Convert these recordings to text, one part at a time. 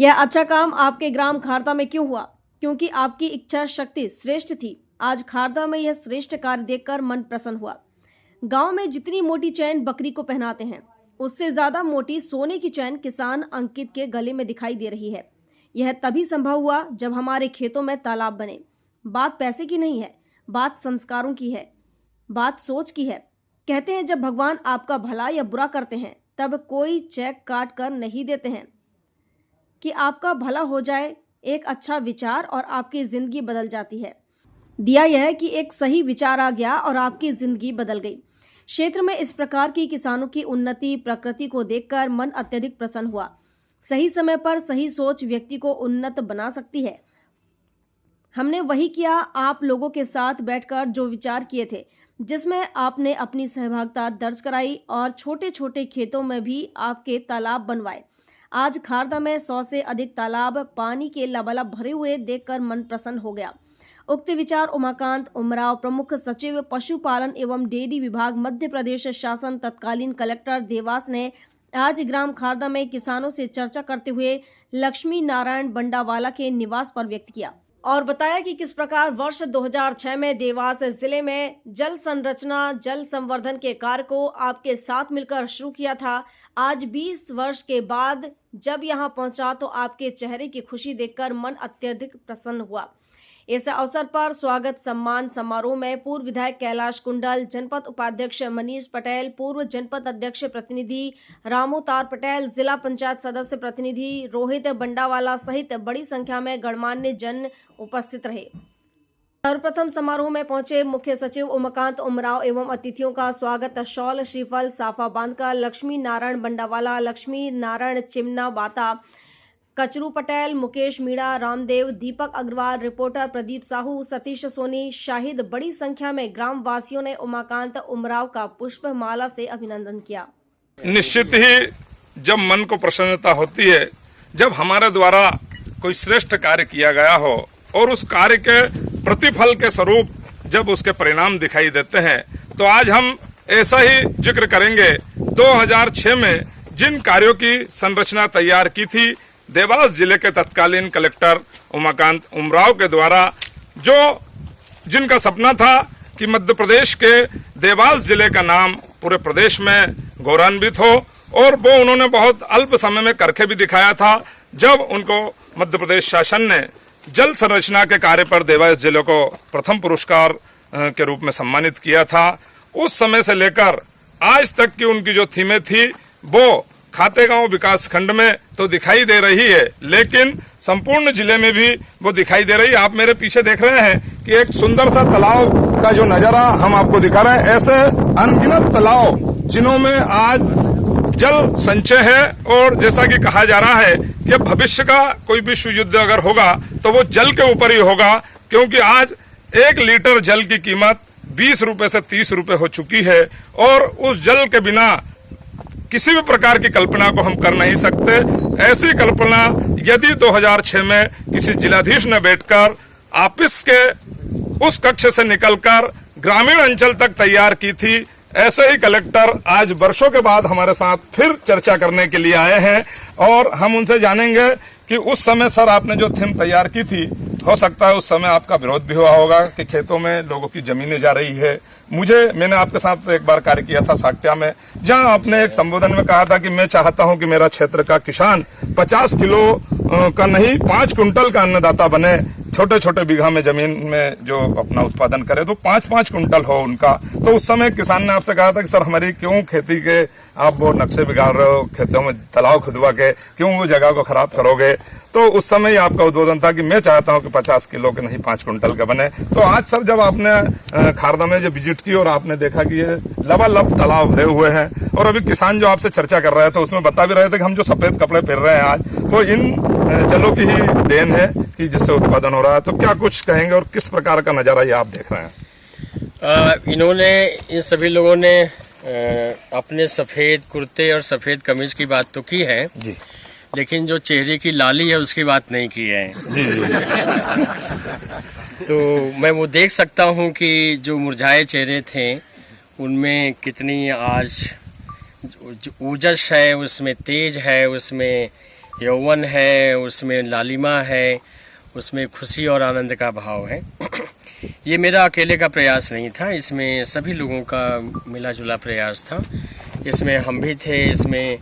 यह अच्छा काम आपके ग्राम खारदा में क्यों हुआ? क्योंकि आपकी इच्छा शक्ति श्रेष्ठ थी। आज खारदा में यह श्रेष्ठ कार्य देखकर मन प्रसन्न हुआ। गांव में जितनी मोटी चैन बकरी को पहनाते हैं, उससे ज्यादा मोटी सोने की चैन किसान अंकित के गले में दिखाई दे रही है। यह तभी संभव हुआ जब हमारे खेतों में तालाब बने। बात पैसे की नहीं है, बात संस्कारों की है, बात सोच की है। कहते हैं जब भगवान आपका भला या बुरा करते हैं तब कोई चेक काट कर नहीं देते हैं कि आपका भला हो जाए। एक अच्छा विचार और आपकी जिंदगी बदल जाती है। दिया यह है कि एक सही विचार आ गया और आपकी जिंदगी बदल गई। क्षेत्र में इस प्रकार की किसानों की उन्नति प्रकृति को देखकर मन अत्यधिक प्रसन्न हुआ। सही समय पर सही सोच व्यक्ति को उन्नत बना सकती है। हमने वही किया। आप लोगों के साथ बैठकर जो विचार किए थे, जिसमें आपने अपनी सहभागिता दर्ज कराई और छोटे छोटे खेतों में भी आपके तालाब बनवाए। आज खारदा में 100 से अधिक तालाब पानी के लबालब भरे हुए देखकर मन प्रसन्न हो गया। उक्त विचार उमाकांत उमराव, प्रमुख सचिव पशुपालन एवं डेयरी विभाग, मध्य प्रदेश शासन, तत्कालीन कलेक्टर देवास ने आज ग्राम खारदा में किसानों से चर्चा करते हुए लक्ष्मी नारायण बंडावाला के निवास पर व्यक्त किया और बताया कि किस प्रकार वर्ष 2006 में देवास जिले में जल संरचना जल संवर्धन के कार्य को आपके साथ मिलकर शुरू किया था। आज 20 वर्ष के बाद जब यहां पहुंचा तो आपके चेहरे की खुशी देखकर मन अत्यधिक प्रसन्न हुआ। इस अवसर पर स्वागत सम्मान समारोह में पूर्व विधायक कैलाश कुंडल, जनपद उपाध्यक्ष मनीष पटेल, पूर्व जनपद अध्यक्ष प्रतिनिधि रामोतार पटेल, जिला पंचायत सदस्य प्रतिनिधि रोहित बंडावाला सहित बड़ी संख्या में गणमान्य जन उपस्थित रहे। सर्वप्रथम समारोह में पहुंचे मुख्य सचिव उमाकांत उमराव एवं अतिथियों का स्वागत शॉल, श्रीफल, साफा बांधकर लक्ष्मी नारायण बंडावाला, लक्ष्मी नारायण चिमना बाता, कचरू पटेल, मुकेश मीणा, रामदेव, दीपक अग्रवाल, रिपोर्टर प्रदीप साहू, सतीश सोनी, शाहिद बड़ी संख्या में ग्राम वासियों ने उमाकांत उमराव का पुष्प माला से अभिनंदन किया। निश्चित ही जब मन को प्रसन्नता होती है, जब हमारे द्वारा कोई श्रेष्ठ कार्य किया गया हो और उस कार्य के प्रतिफल के स्वरूप जब उसके परिणाम दिखाई देते हैं, तो आज हम ऐसा ही जिक्र करेंगे। 2006 में जिन कार्यों की संरचना तैयार की थी देवास जिले के तत्कालीन कलेक्टर उमाकांत उमराव के द्वारा, जो जिनका सपना था कि मध्य प्रदेश के देवास जिले का नाम पूरे प्रदेश में गौरवान्वित हो, और वो उन्होंने बहुत अल्प समय में करके भी दिखाया था। जब उनको मध्य प्रदेश शासन ने जल संरचना के कार्य पर देवास जिले को प्रथम पुरस्कार के रूप में सम्मानित किया था, उस समय से लेकर आज तक की उनकी जो थीमें थी वो खातेगांव विकास खंड में तो दिखाई दे रही है, लेकिन संपूर्ण जिले में भी वो दिखाई दे रही है। आप मेरे पीछे देख रहे हैं कि एक सुंदर सा तालाब का जो नजारा हम आपको दिखा रहे हैं। ऐसे अनगिनत तालाब जिन्हों में आज जल संचय है, और जैसा कि कहा जा रहा है कि भविष्य का कोई विश्व युद्ध अगर होगा तो वो जल के ऊपर ही होगा, क्योंकि आज 1 लीटर जल की कीमत 20 रुपए से 30 रुपए हो चुकी है, और उस जल के बिना किसी भी प्रकार की कल्पना को हम कर नहीं सकते। ऐसी कल्पना यदि 2006 में किसी जिलाधीश ने बैठकर ऑफिस के उस कक्ष से निकलकर ग्रामीण अंचल तक तैयार की थी, ऐसे ही कलेक्टर आज वर्षों के बाद हमारे साथ फिर चर्चा करने के लिए आए हैं, और हम उनसे जानेंगे कि उस समय सर आपने जो थीम तैयार की थी, हो सकता है उस समय आपका विरोध भी हुआ होगा कि खेतों में लोगों की जमीनें जा रही है। मैंने आपके साथ एक बार कार्य किया था साक्ट्या में, जहां आपने एक संबोधन में कहा था कि मैं चाहता हूं कि मेरा क्षेत्र का किसान 50 किलो का नहीं 5 कुंटल का अन्नदाता बने। छोटे छोटे बीघा में जमीन में जो अपना उत्पादन करे तो 5-5 कुंटल हो उनका। तो उस समय किसान ने आपसे कहा था कि सर हमारी क्यों खेती के आप वो नक्शे बिगाड़ रहे हो, खेतों में तालाब खुदवा के क्यों वो जगह को खराब करोगे। तो उस समय आपका उद्बोधन था कि मैं चाहता हूं कि 50 किलो के नहीं 5 कुंटल के बने। तो आज सर जब आपने खारदा में जो विजिट की और आपने देखा कि ये लबालब तालाब भरे हुए हैं, और अभी किसान जो आपसे चर्चा कर रहे थे उसमें बता भी रहे थे कि हम जो सफेद कपड़े पहन रहे हैं आज, तो इन जलों की ही देन है कि जिससे उत्पादन हो रहा है। तो क्या कुछ कहेंगे और किस प्रकार का नजारा ये आप देख रहे हैं? इन्होंने इन सभी लोगों ने अपने सफेद कुर्ते और सफेद कमीज की बात तो की है जी, लेकिन जो चेहरे की लाली है उसकी बात नहीं की है जी जी। तो मैं वो देख सकता हूँ कि जो मुरझाए चेहरे थे उनमें कितनी आज ऊर्जस है, उसमें तेज है, उसमें यौवन है, उसमें लालिमा है, उसमें खुशी और आनंद का भाव है। ये मेरा अकेले का प्रयास नहीं था, इसमें सभी लोगों का मिला जुला प्रयास था। इसमें हम भी थे, इसमें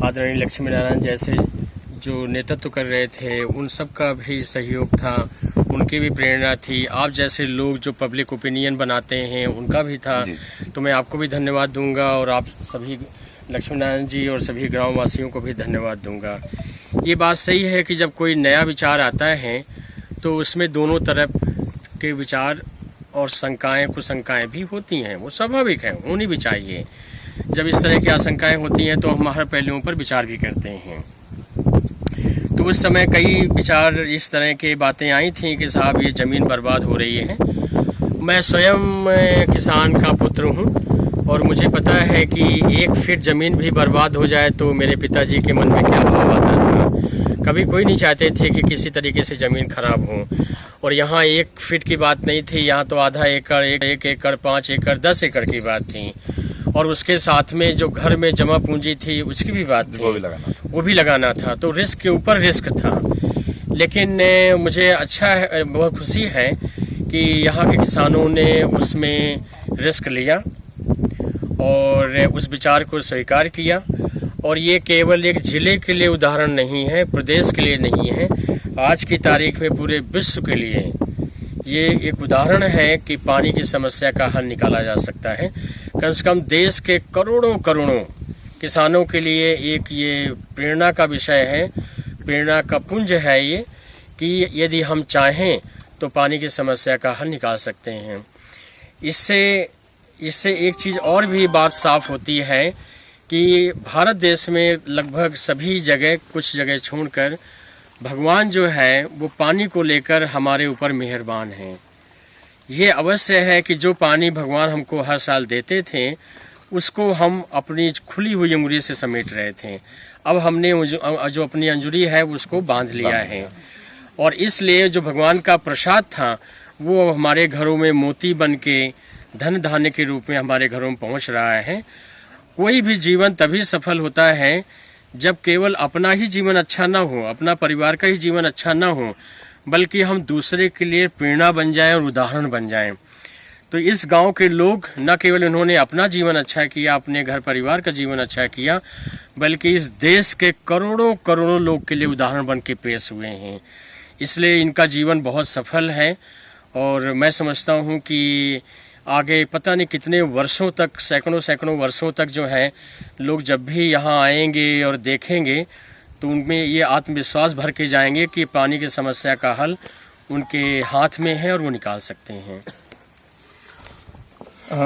आदरणीय लक्ष्मी नारायण जैसे जो नेतृत्व कर रहे थे उन सब का भी सहयोग था, उनकी भी प्रेरणा थी। आप जैसे लोग जो पब्लिक ओपिनियन बनाते हैं उनका भी था। तो मैं आपको भी धन्यवाद दूंगा और आप सभी लक्ष्मी नारायण जी और सभी गाँव वासियों को भी धन्यवाद दूंगा। ये बात सही है कि जब कोई नया विचार आता है तो उसमें दोनों तरफ के विचार और शंकाएं कुशंकाएं भी होती हैं, वो स्वाभाविक है, होनी भी चाहिए। जब इस तरह की आशंकाएं होती हैं तो हम हर पहलुओं पर विचार भी करते हैं। तो उस समय कई विचार इस तरह की बातें आई थी कि साहब ये ज़मीन बर्बाद हो रही है। मैं स्वयं किसान का पुत्र हूँ और मुझे पता है कि 1 फीट ज़मीन भी बर्बाद हो जाए तो मेरे पिताजी के मन में क्या भाव आता था। कभी कोई नहीं चाहते थे कि किसी तरीके से ज़मीन खराब हो। और यहाँ 1 फीट की बात नहीं थी, यहाँ तो आधा एकड़, 1 एकड़, 5 एकड़, 10 एकड़ की बात थी। और उसके साथ में जो घर में जमा पूंजी थी उसकी भी बात थी, वो भी लगाना था। तो रिस्क के ऊपर रिस्क था। लेकिन मुझे अच्छा है, बहुत खुशी है कि यहाँ के किसानों ने उसमें रिस्क लिया और उस विचार को स्वीकार किया। और ये केवल एक ज़िले के लिए उदाहरण नहीं है, प्रदेश के लिए नहीं है, आज की तारीख में पूरे विश्व के लिए ये एक उदाहरण है कि पानी की समस्या का हल निकाला जा सकता है। कम से कम देश के करोड़ों करोड़ों किसानों के लिए एक ये प्रेरणा का विषय है, प्रेरणा का पुंज है ये, कि यदि हम चाहें तो पानी की समस्या का हल निकाल सकते हैं। इससे एक चीज़ और भी बात साफ होती है कि भारत देश में लगभग सभी जगह, कुछ जगह छोड़कर, भगवान जो है वो पानी को लेकर हमारे ऊपर मेहरबान हैं। ये अवश्य है कि जो पानी भगवान हमको हर साल देते थे उसको हम अपनी खुली हुई अंगुली से समेट रहे थे। अब हमने जो अपनी अंजुरी है उसको बांध लिया है और इसलिए जो भगवान का प्रसाद था वो हमारे घरों में मोती बन के धन धान्य के रूप में हमारे घरों में पहुंच रहा है। कोई भी जीवन तभी सफल होता है जब केवल अपना ही जीवन अच्छा ना हो, अपना परिवार का ही जीवन अच्छा ना हो, बल्कि हम दूसरे के लिए प्रेरणा बन जाएं और उदाहरण बन जाएं। तो इस गांव के लोग न केवल उन्होंने अपना जीवन अच्छा किया, अपने घर परिवार का जीवन अच्छा किया, बल्कि इस देश के करोड़ों करोड़ों लोग के लिए उदाहरण बन के पेश हुए हैं। इसलिए इनका जीवन बहुत सफल है और मैं समझता हूँ कि आगे पता नहीं कितने वर्षों तक, सैकड़ों वर्षों तक जो है लोग जब भी यहाँ आएंगे और देखेंगे तो उनमें ये आत्मविश्वास भर के जाएंगे कि पानी की समस्या का हल उनके हाथ में है और वो निकाल सकते हैं।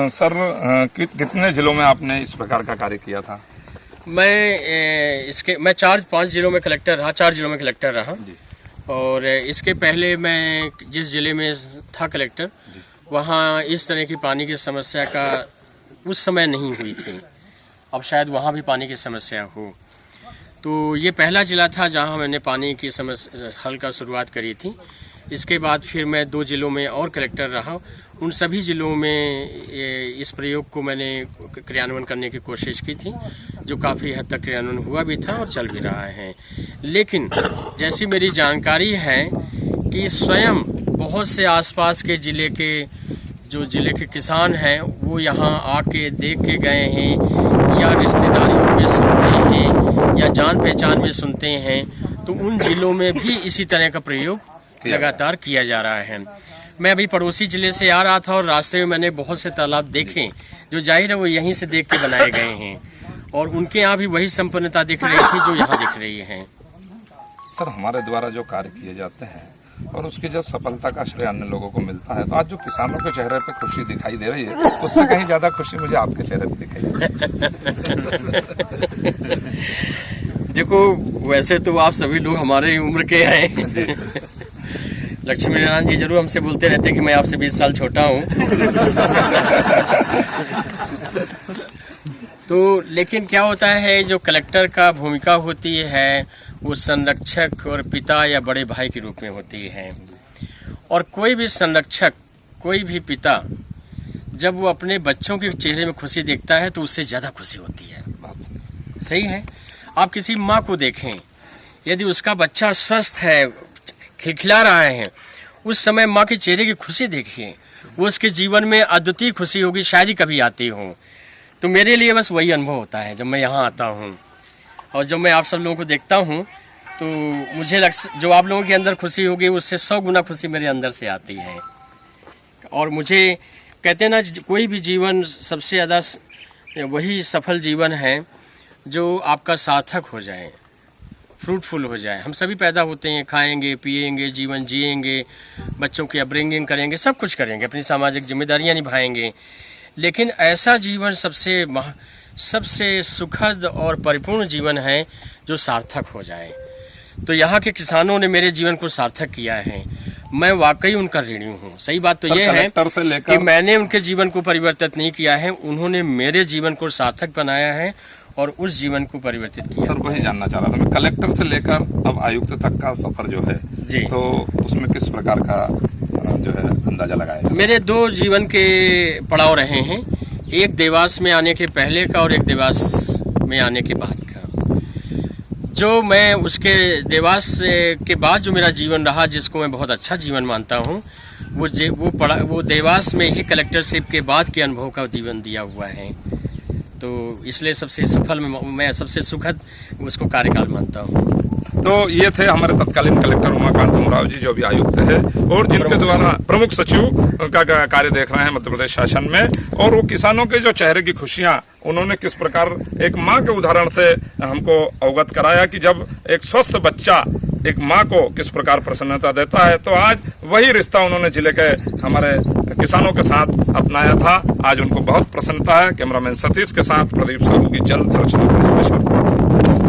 सर, कितने जिलों में आपने इस प्रकार का कार्य किया था? मैं 4-5 जिलों में कलेक्टर रहा, 4 जिलों में कलेक्टर रहा जी। और इसके पहले मैं जिस जिले में था कलेक्टर वहाँ इस तरह की पानी की समस्या का उस समय नहीं हुई थी। अब शायद वहाँ भी पानी की समस्या हो। तो ये पहला ज़िला था जहाँ मैंने पानी की समस्या हल का शुरुआत करी थी। इसके बाद फिर मैं 2 जिलों में और कलेक्टर रहा। उन सभी ज़िलों में इस प्रयोग को मैंने क्रियान्वयन करने की कोशिश की थी, जो काफ़ी हद तक क्रियान्वयन हुआ भी था और चल भी रहा है। लेकिन जैसी मेरी जानकारी है कि स्वयं बहुत से आसपास के ज़िले के किसान हैं वो यहाँ आके देख के गए हैं या रिश्तेदारियों में सुनते हैं या जान पहचान में सुनते हैं, तो उन ज़िलों में भी इसी तरह का प्रयोग लगातार किया जा रहा है। मैं अभी पड़ोसी ज़िले से आ रहा था और रास्ते में मैंने बहुत से तालाब देखे जो जाहिर है वो यहीं से देख के बनाए गए हैं और उनके यहाँ भी वही संपन्नता दिख रही थी जो यहाँ दिख रही है। सर, हमारे द्वारा जो कार्य किए जाते हैं और उसकी जब सफलता का श्रेय अन्य लोगों को मिलता है तो आज जो किसानों के चेहरे पे खुशी दिखाई दे रही है उससे कहीं ज्यादा खुशी मुझे आपके चेहरे पे दिखाई देखो, वैसे तो आप सभी लोग हमारे उम्र के हैं। लक्ष्मी नारायण जी जरूर हमसे बोलते रहते हैं कि मैं आपसे 20 साल छोटा हूँ। तो लेकिन क्या होता है, जो कलेक्टर का भूमिका होती है वो संरक्षक और पिता या बड़े भाई के रूप में होती है। और कोई भी संरक्षक, कोई भी पिता जब वो अपने बच्चों के चेहरे में खुशी देखता है तो उससे ज़्यादा खुशी होती है। सही है। आप किसी माँ को देखें यदि उसका बच्चा स्वस्थ है, खिलखिला रहा है, उस समय माँ के चेहरे की खुशी देखिए, वो उसके जीवन में अद्वितीय खुशी होगी, शायद ही कभी आती हो। तो मेरे लिए बस वही अनुभव होता है जब मैं यहाँ आता हूँ, और जब मैं आप सब लोगों को देखता हूँ तो मुझे जो आप लोगों के अंदर खुशी होगी उससे 100 गुना खुशी मेरे अंदर से आती है। और मुझे कहते हैं ना, कोई भी जीवन सबसे ज़्यादा वही सफल जीवन है जो आपका सार्थक हो जाए, फ्रूटफुल हो जाए। हम सभी पैदा होते हैं, खाएंगे पिएंगे, जीवन जिएंगे, बच्चों की अपब्रिंगिंग करेंगे, सब कुछ करेंगे, अपनी सामाजिक जिम्मेदारियां निभाएंगे, लेकिन ऐसा जीवन सबसे सुखद और परिपूर्ण जीवन है जो सार्थक हो जाए। तो यहाँ के किसानों ने मेरे जीवन को सार्थक किया है, मैं वाकई उनका ऋणी हूँ। सही बात तो ये है कि मैंने उनके जीवन को परिवर्तित नहीं किया है, उन्होंने मेरे जीवन को सार्थक बनाया है और उस जीवन को परिवर्तित किया। सर वही जानना चाह रहा था मैं, कलेक्टर से लेकर अब आयुक्त तक का सफर जो है जी, तो उसमें किस प्रकार का जो है अंदाजा लगाया? मेरे 2 जीवन के पड़ाव रहे हैं, एक देवास में आने के पहले का और एक देवास में आने के बाद का। जो मैं उसके देवास के बाद जो मेरा जीवन रहा, जिसको मैं बहुत अच्छा जीवन मानता हूँ, वो देवास में ही कलेक्टरशिप के बाद के अनुभव का जीवन दिया हुआ है। तो इसलिए सबसे सफल मैं सबसे सुखद उसको कार्यकाल मानता हूँ। तो ये थे हमारे तत्कालीन कलेक्टर उमाकांत उमराव जी, जो अभी आयुक्त है और जिनके द्वारा प्रमुख सचिव का कार्य देख रहे हैं मध्य प्रदेश शासन में। और वो किसानों के जो चेहरे की खुशियां उन्होंने किस प्रकार एक माँ के उदाहरण से हमको अवगत कराया कि जब एक स्वस्थ बच्चा एक माँ को किस प्रकार प्रसन्नता देता है, तो आज वही रिश्ता उन्होंने जिले के हमारे किसानों के साथ अपनाया था। आज उनको बहुत प्रसन्नता है। कैमरामैन सतीश के साथ प्रदीप साहू की जल संरक्षण स्पेशल।